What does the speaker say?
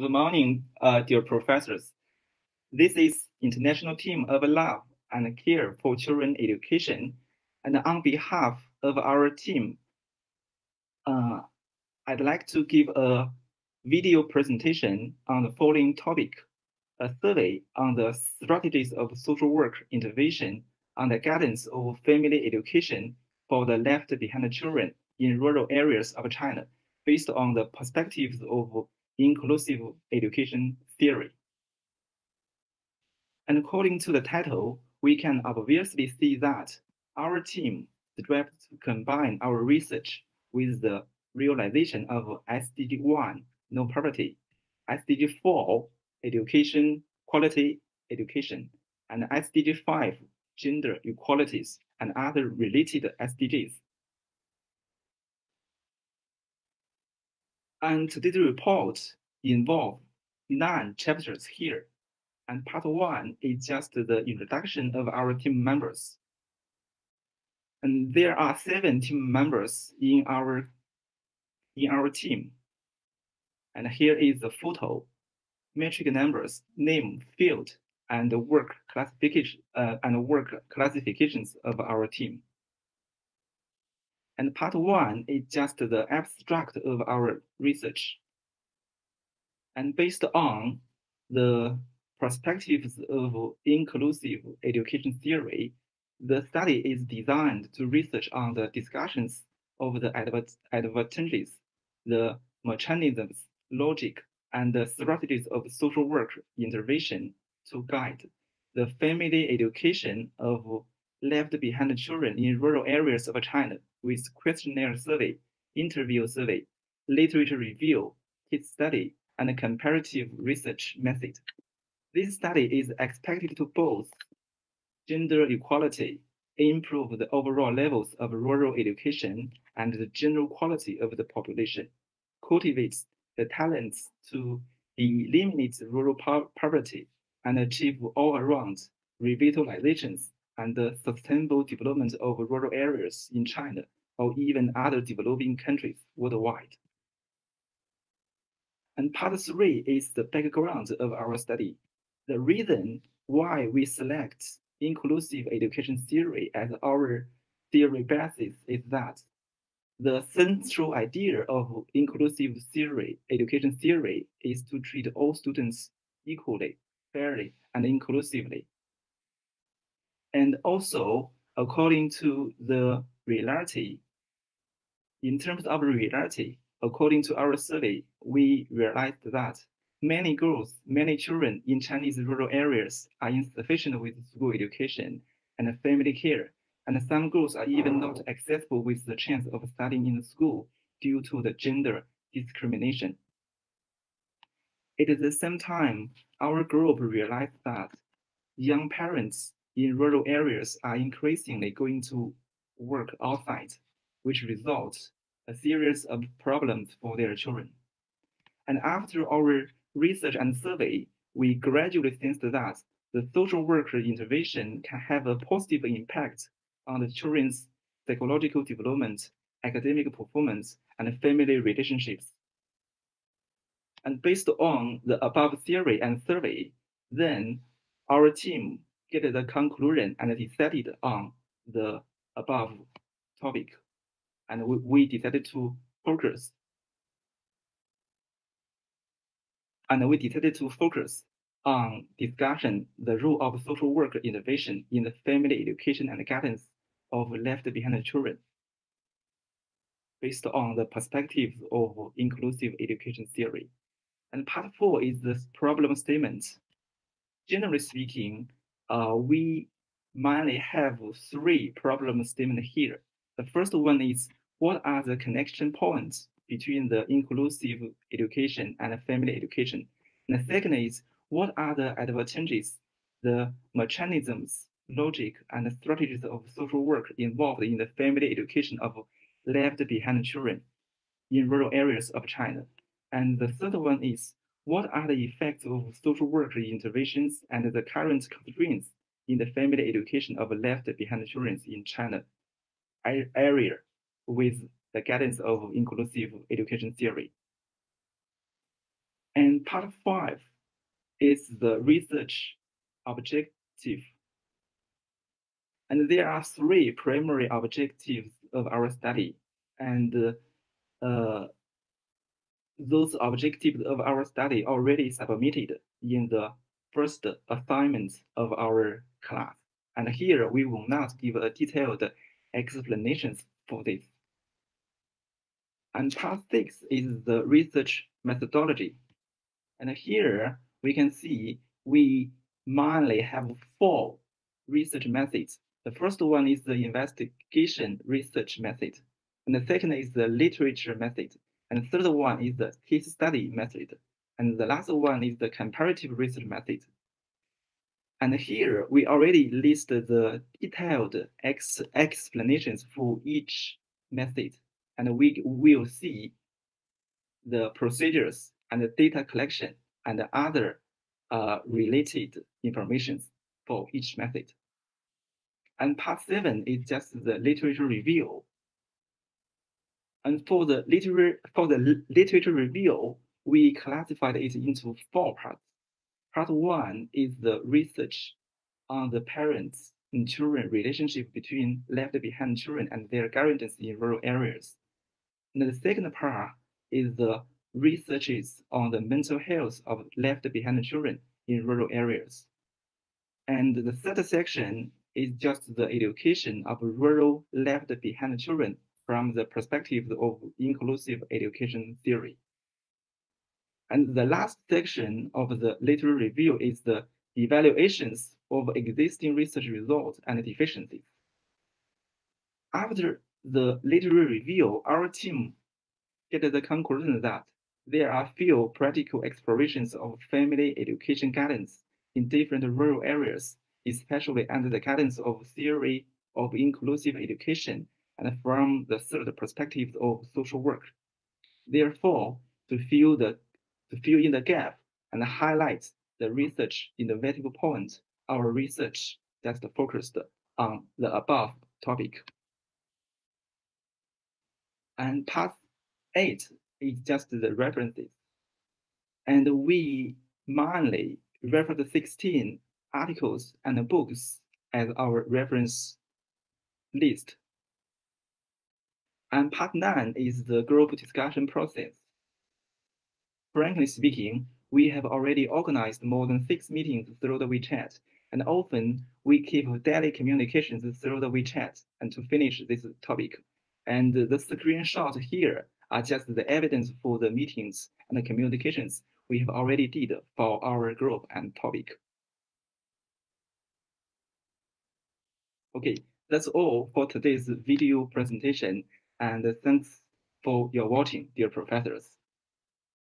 Good morning, dear professors. This is International Team of Love and Care for Children Education. And on behalf of our team, I'd like to give a video presentation on the following topic, a survey on the strategies of social work intervention on the guidance of family education for the left behind children in rural areas of China, based on the perspectives of inclusive education theory. And according to the title, we can obviously see that our team strives to combine our research with the realization of SDG 1, no poverty, SDG 4, education, quality education, and SDG 5, gender equalities, and other related SDGs. And today's report involves 9 chapters here. And part 1 is just the introduction of our team members. And there are 7 team members in our team. And here is the photo, metric numbers, name, field, and work classifications of our team. And part 1 is just the abstract of our research. And based on the perspectives of inclusive education theory, the study is designed to research on the discussions of the advantages, the mechanisms, logic, and the strategies of social work intervention to guide the family education of left behind children in rural areas of China with questionnaire survey, interview survey, literature review, case study, and comparative research method. This study is expected to boost gender equality, improve the overall levels of rural education and the general quality of the population, cultivates the talents to eliminate rural poverty, and achieve all-around revitalizations and the sustainable development of rural areas in China or even other developing countries worldwide. And part 3 is the background of our study. The reason why we select inclusive education theory as our theory basis is that the central idea of inclusive education theory is to treat all students equally, fairly, and inclusively. And also, according to the reality, in terms of reality, according to our survey, we realized that many girls, many children in Chinese rural areas are insufficient with school education and family care, and some girls are even not accessible with the chance of studying in the school due to the gender discrimination. At the same time, our group realized that young parents in rural areas are increasingly going to work outside, which results a series of problems for their children. And after our research and survey, we gradually sensed that the social worker intervention can have a positive impact on the children's psychological development, academic performance, and family relationships. And based on the above theory and survey, then our team get the conclusion and decided on the above topic. And we decided to focus. And we decided to focus on discussion the role of social work intervention in the family education and guidance of left behind children, based on the perspective of inclusive education theory. And part 4 is the problem statement. Generally speaking, we mainly have 3 problem statements here. The first one is, what are the connection points between the inclusive education and family education? And the second is, what are the advantages, the mechanisms, logic, and strategies of social work involved in the family education of left behind children in rural areas of China? And the third one is, what are the effects of social work interventions and the current constraints in the family education of left behind children in China area with the guidance of inclusive education theory? And part 5 is the research objective. And there are 3 primary objectives of our study. And those objectives of our study already submitted in the first assignment of our class. And here we will not give a detailed explanations for this. And part 6 is the research methodology. And here we can see we mainly have 4 research methods. The first one is the investigation research method. And the second is the literature method. And the third one is the case study method. And the last one is the comparative research method. And here we already list the detailed explanations for each method. And we will see the procedures and the data collection and other related information for each method. And part 7 is just the literature review. And for the literature review, we classified it into 4 parts. Part 1 is the research on the parents and children relationship between left behind children and their guardians in rural areas. And the second part is the researches on the mental health of left behind children in rural areas. And the third section is just the education of rural left behind children from the perspective of inclusive education theory. And the last section of the literary review is the evaluations of existing research results and deficiencies. After the literary review, our team get the conclusion that there are few practical explorations of family education guidance in different rural areas, especially under the guidance of theory of inclusive education and from the third perspective of social work. Therefore, to fill in the gap and highlight the research innovative points, our research just focused on the above topic. And part 8 is just the references. And we mainly refer to 16 articles and books as our reference list. And part 9 is the group discussion process. Frankly speaking, we have already organized more than 6 meetings through the WeChat, and often we keep daily communications through the WeChat and to finish this topic. And the screenshots here are just the evidence for the meetings and the communications we have already did for our group and topic. Okay, that's all for today's video presentation, and thanks for your watching, dear professors.